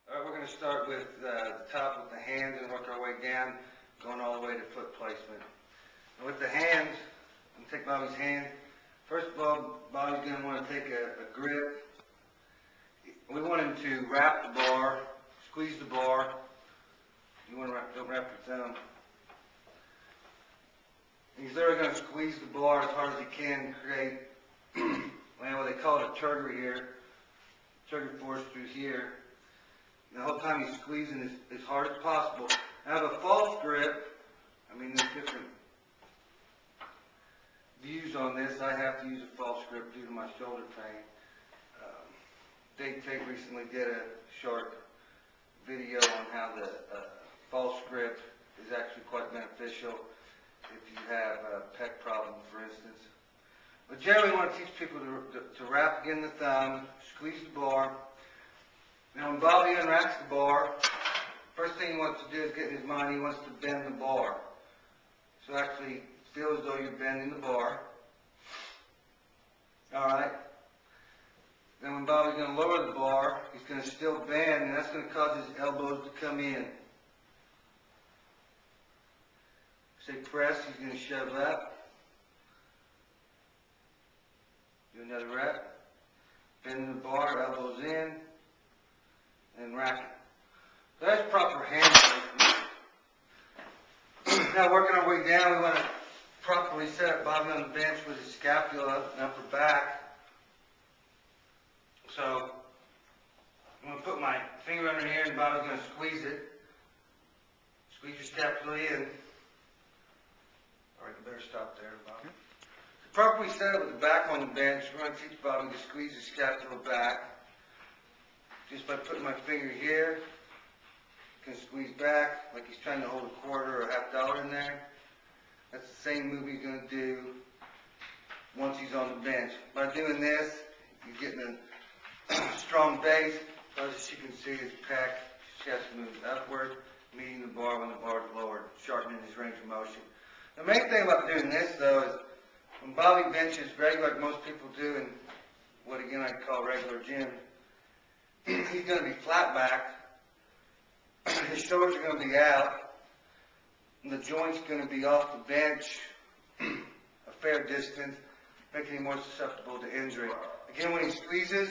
All right, we're going to start with the top with the hands and work our way down, going all the way to foot placement. And with the hands, I'm going to take Bobby's hand. First of all, Bobby's going to want to take a grip. We want him to wrap the bar, squeeze the bar. You want to don't wrap your thumb. He's literally going to squeeze the bar as hard as he can, create what they call it a turgor here, turgor force through here. And the whole time he's squeezing as hard as possible. I have a false grip. I mean, there's different views on this. I have to use a false grip due to my shoulder pain. Dave Tate recently did a short video on how the false grip is actually quite beneficial if you have a pec problem, for instance. But generally, we want to teach people to wrap again the thumb, squeeze the bar. Now, when Bobby unwraps the bar, first thing he wants to do is get in his mind, he wants to bend the bar. So actually, feel as though you're bending the bar. All right. Then when Bobby's going to lower the bar, he's going to still bend, and that's going to cause his elbows to come in. Say press, he's going to shove up. Do another rep. Bending the bar, elbows in, and rack it. So that's proper hand placement. Now working our way down, we want to properly set up Bobby on the bench with his scapula and upper back. So I'm going to put my finger under here and Bobby's going to squeeze it. Squeeze your scapula in. All right, you better stop there, Bobby. To properly set up with the back on the bench, we're going to teach Bobby to squeeze his scapula back. Just by putting my finger here, you can squeeze back like he's trying to hold a quarter or $50 in there. That's the same move he's going to do once he's on the bench. By doing this, you're getting a strong base. As you can see, his pec, chest moves upward, meeting the bar when the bar is lowered, shortening his range of motion. The main thing about doing this, though, is when Bobby benches regular, like most people do in what again I call regular gym, he's going to be flat back. His shoulders are going to be out, and the joint's going to be off the bench a fair distance, making him more susceptible to injury. Again, when he squeezes,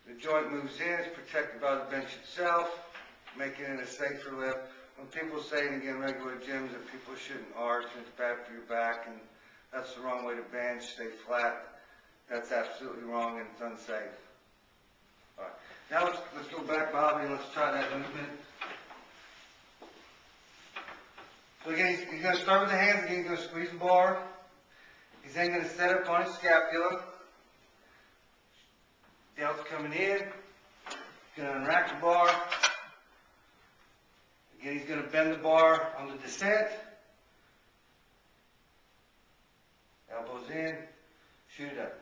the joint moves in, it's protected by the bench itself, making it a safer lift. When people say, and again, regular gyms, that people shouldn't arch and it's bad for your back, and that's the wrong way to bench, stay flat, that's absolutely wrong and it's unsafe. All right. Now let's go back, Bobby, and let's try that movement. So again, he's going to start with the hands. Again, he's going to squeeze the bar. He's then going to set up on his scapula. Delt's coming in. He's going to unrack the bar. Again, he's going to bend the bar on the descent. Elbows in. Shoot it up.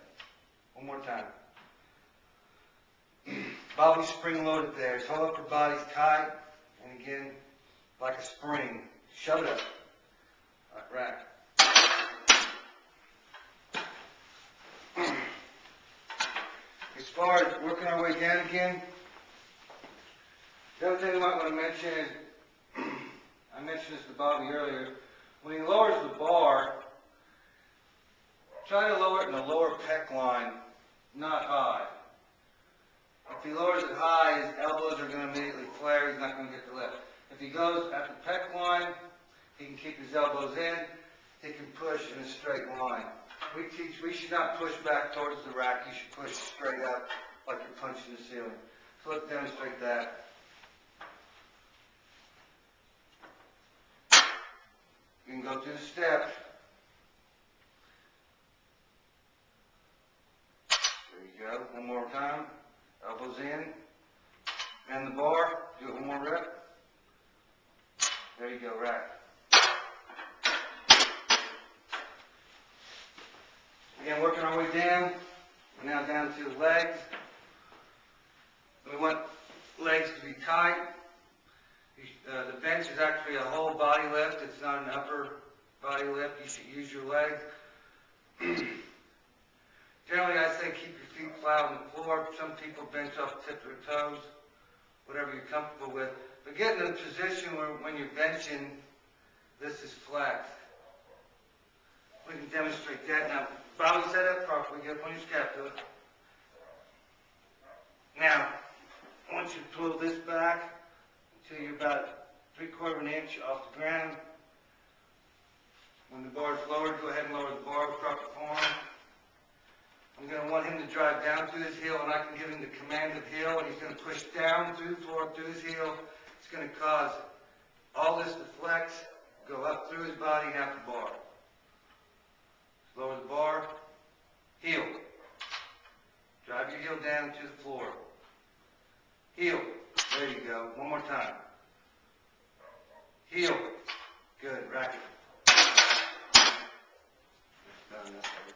One more time. Bobby's spring-loaded there. His whole upper body's tight. And again, like a spring. Shove it up. All right, rack. As far as working our way down again, the other thing I might want to mention is, I mentioned this to Bobby earlier, when he lowers the bar, try to lower it in the lower pec line, not high. If he lowers it high, his elbows are going to immediately flare, he's not going to get the lift. If he goes at the pec line, he can keep his elbows in, he can push in a straight line. We should not push back towards the rack, you should push straight up like you're punching the ceiling. So let's demonstrate that. You can go through the steps. There you go, one more time. Elbows in, bend the bar, do it one more rep. There you go, rack. Again, working our way down. We're now down to the legs. We want legs to be tight. The bench is actually a whole body lift. It's not an upper body lift. You should use your legs. Generally, I say keep your feet flat on the floor. Some people bench off the tip of their toes, whatever you're comfortable with. But get in a position where when you're benching, this is flexed. We can demonstrate that. Now, body set up properly. Get up on your scapula. Now, I want you to pull this back until you're about 3/4 of an inch off the ground. When the bar is lowered, go ahead and lower the bar with proper form. I'm going to want him to drive down through his heel, and I can give him the command of heel, and he's going to push down through the floor, through his heel. It's going to cause all this to flex, go up through his body and out the bar. Lower the bar, heel. Drive your heel down to the floor. Heel. There you go. One more time. Heel. Good. Rack it. Done. That's good.